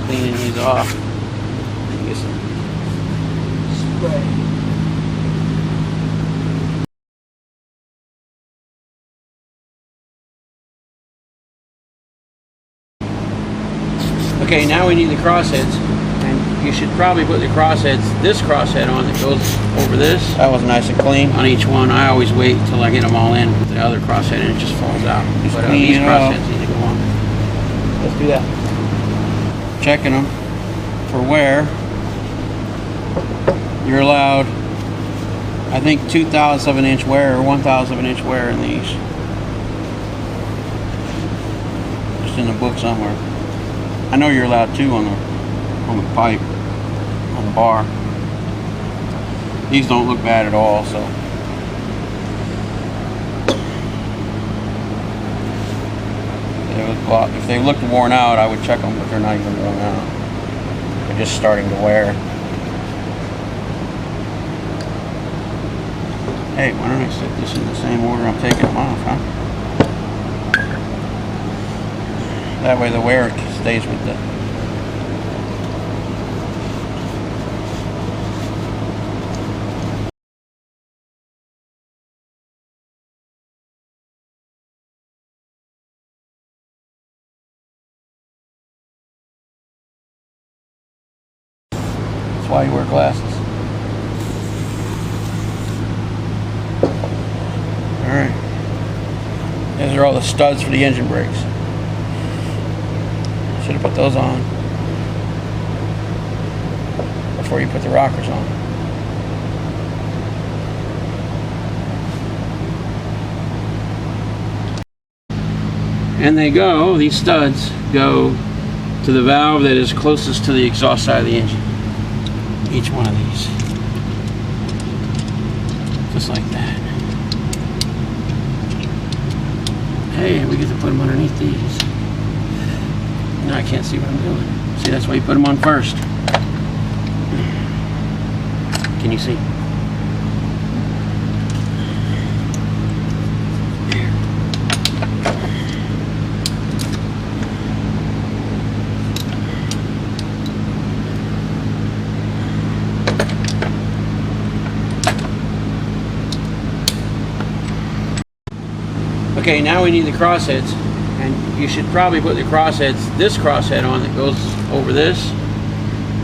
cleaning these off. Get some spray. Okay, now we need the crossheads, and you should probably put the crossheads, this crosshead on that goes over this. That was nice and clean on each one. I always wait until I get them all in with the other crosshead and it just falls out. But these crossheads need to go on. Let's do that. Checking them for wear. You're allowed, I think, 2/1000 of an inch wear or 1/1000 of an inch wear in these. Just in the book somewhere. I know you're allowed 2 on the pipe, on the bar. These don't look bad at all, so. If they looked worn out, I would check them, but they're not even worn out. They're just starting to wear. Hey, why don't I set this in the same order I'm taking them off, huh? That way the wear stays with the... That's why you wear glasses. Alright. These are all the studs for the engine brakes. Should have put those on before you put the rockers on. And they go, these studs go to the valve that is closest to the exhaust side of the engine. Each one of these. Just like that. Hey, we get to put them underneath these. Now I can't see what I'm doing. See, that's why you put them on first. Can you see? Okay, now we need the crossheads, and you should probably put the crossheads, this crosshead on that goes over this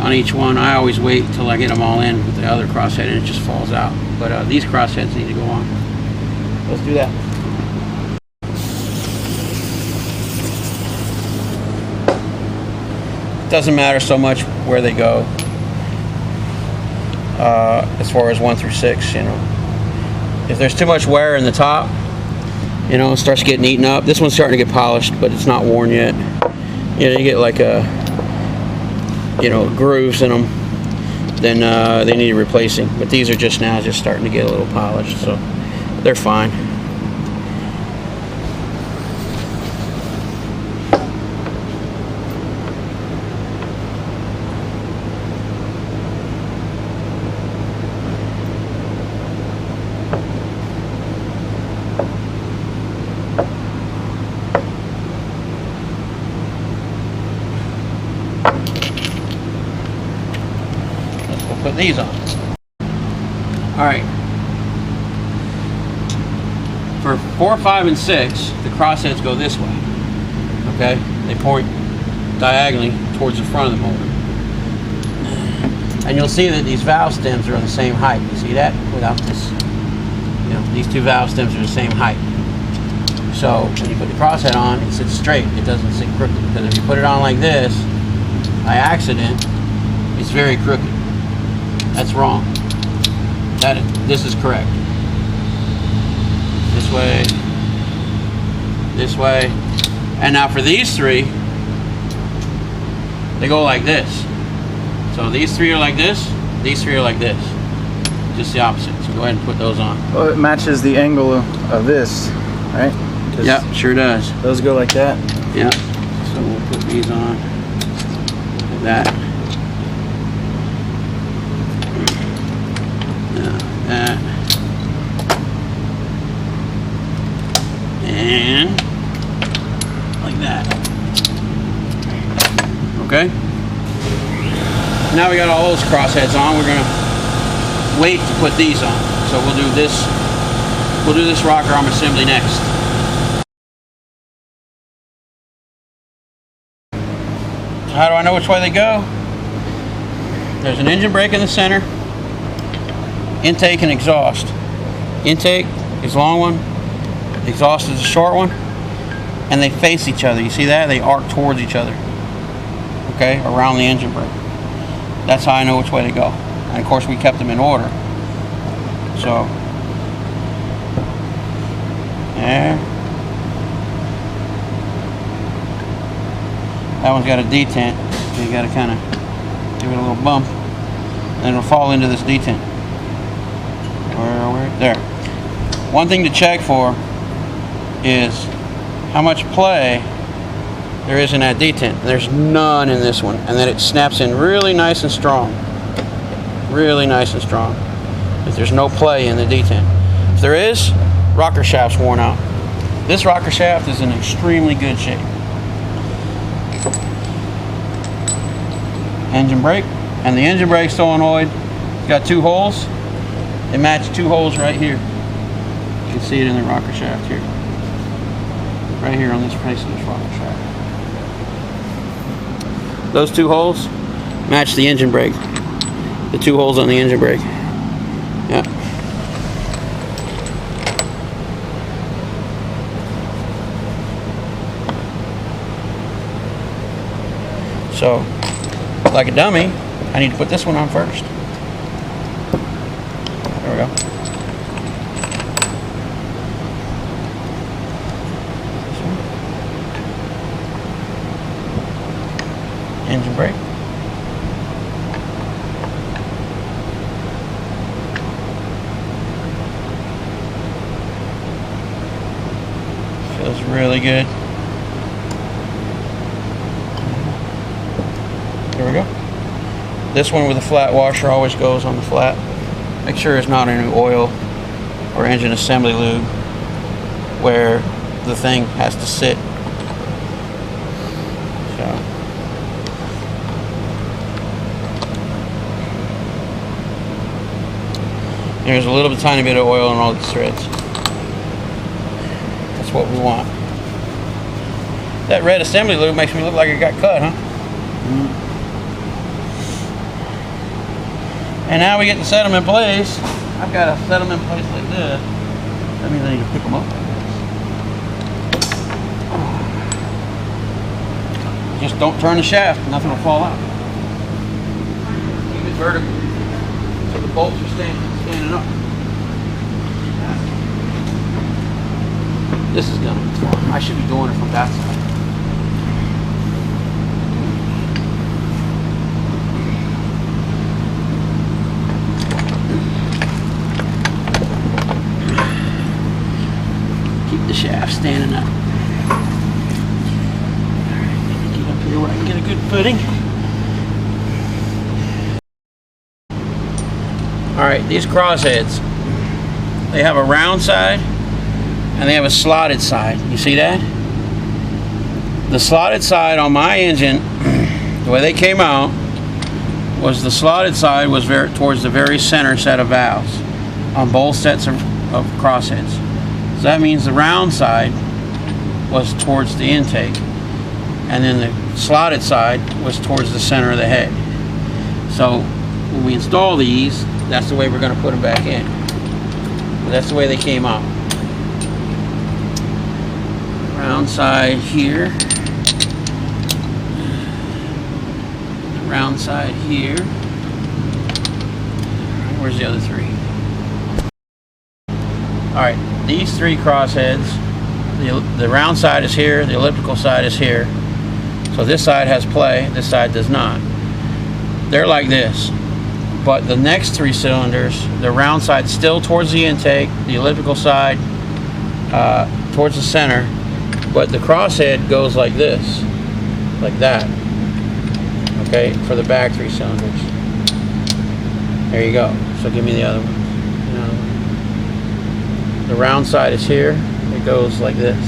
on each one. I always wait until I get them all in with the other crosshead and it just falls out. But these crossheads need to go on. Let's do that. It doesn't matter so much where they go as far as 1 through 6, you know. If there's too much wear in the top, you know, it starts getting eaten up. This one's starting to get polished, but it's not worn yet. You know, you get like a, you know, grooves in them, then they need replacing. But these are just now just starting to get a little polished, so they're fine. Put these on. Alright. For 4, 5, and 6, the crossheads go this way. Okay? They point diagonally towards the front of the motor. And you'll see that these valve stems are the same height. You see that? Without this. You know, these 2 valve stems are the same height. So when you put the crosshead on, it sits straight. It doesn't sit crooked. Because if you put it on like this, by accident, it's very crooked. That's wrong. This is correct. This way. And now for these 3, they go like this. So these 3 are like this, these 3 are like this. Just the opposite. So go ahead and put those on. Well, it matches the angle of this, right? Yep, sure does. Those go like that? Yep. So we'll put these on like that. That. And like that. Okay? now we got all those crossheads on. We're gonna wait to put these on. So we'll do this rocker arm assembly next. How do I know which way they go? There's an engine brake in the center, intake and exhaust. Intake is a long one, exhaust is a short one, and they face each other. You see that? They arc towards each other, okay, around the engine brake. That's how I know which way to go. And of course we kept them in order. So, there. That one's got a detent, so you got to kind of give it a little bump, and it'll fall into this detent. Where are we? There. One thing to check for is how much play there is in that detent. There's none in this one, and then it snaps in really nice and strong. Really nice and strong. If there's no play in the detent. If there is, rocker shaft's worn out. This rocker shaft is in extremely good shape. Engine brake, and the engine brake solenoid got 2 holes. They match 2 holes right here. You can see it in the rocker shaft here. Right here on this face of this rocker shaft. Those 2 holes match the engine brake. The 2 holes on the engine brake. Yeah. So, like a dummy, I need to put this one on first. There we go. Engine brake. Feels really good. There we go. This one with a flat washer always goes on the flat. Make sure there's not any oil or engine assembly lube where the thing has to sit. So. There's a little bit, tiny bit of oil in all these threads. That's what we want. That red assembly lube makes me look like it got cut, huh? Mm-hmm. And now we get to set them in place. I've got to set them in place like this. That means I need to pick them up like this. Just don't turn the shaft, nothing will fall out. Keep it vertical so the bolts are standing up. This is gonna be fun. I should be doing it from that side. The shaft standing up. Alright, get up here where I can get a good footing. Alright, these crossheads, they have a round side and they have a slotted side. You see that? The slotted side on my engine, the way they came out, was the slotted side was towards the very center set of valves on both sets of crossheads. So that means the round side was towards the intake, and then the slotted side was towards the center of the head. So when we install these, that's the way we're going to put them back in. But that's the way they came out. Round side here. Round side here. Where's the other 3? Alright. These 3 crossheads, the round side is here, the elliptical side is here. So this side has play, this side does not. They're like this. But the next 3 cylinders, the round side still towards the intake, the elliptical side towards the center, but the crosshead goes like this, like that. Okay, for the back 3 cylinders. There you go. So give me the other one. The round side is here. It goes like this.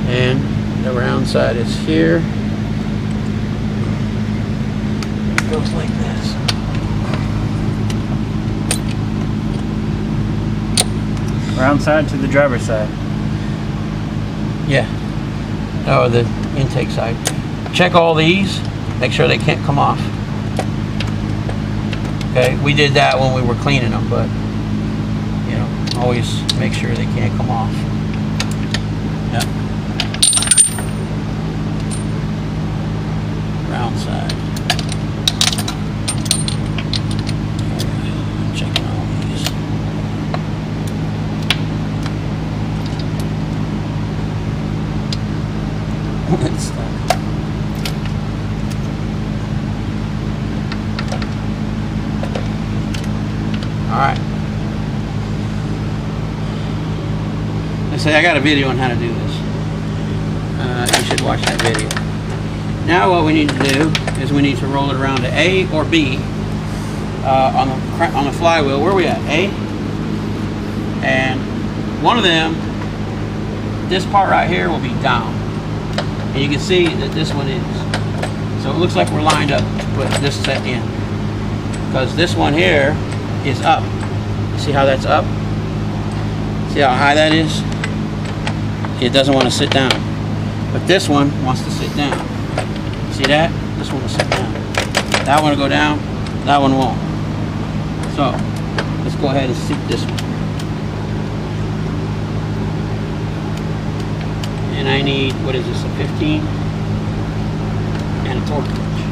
And there The round side is here. It goes like this. Round side to the driver's side. Yeah. Oh, the intake side. Check all these. Make sure they can't come off. Okay, we did that when we were cleaning them, but you know, always make sure they can't come off. Yeah. Round side. Checking all these. It's stuck. Alright. I say I got a video on how to do this. You should watch that video. Now what we need to do is we need to roll it around to A or B on the flywheel. Where are we at? A? And one of them, this part right here will be down. And you can see that this one is. So it looks like we're lined up to put this set in. Because this one here is up. See how that's up? See how high that is? It doesn't want to sit down. But this one wants to sit down. See that? This one will sit down. That one will go down. That one won't. So let's go ahead and seat this one. And I need, what is this, a 15? And a torque wrench.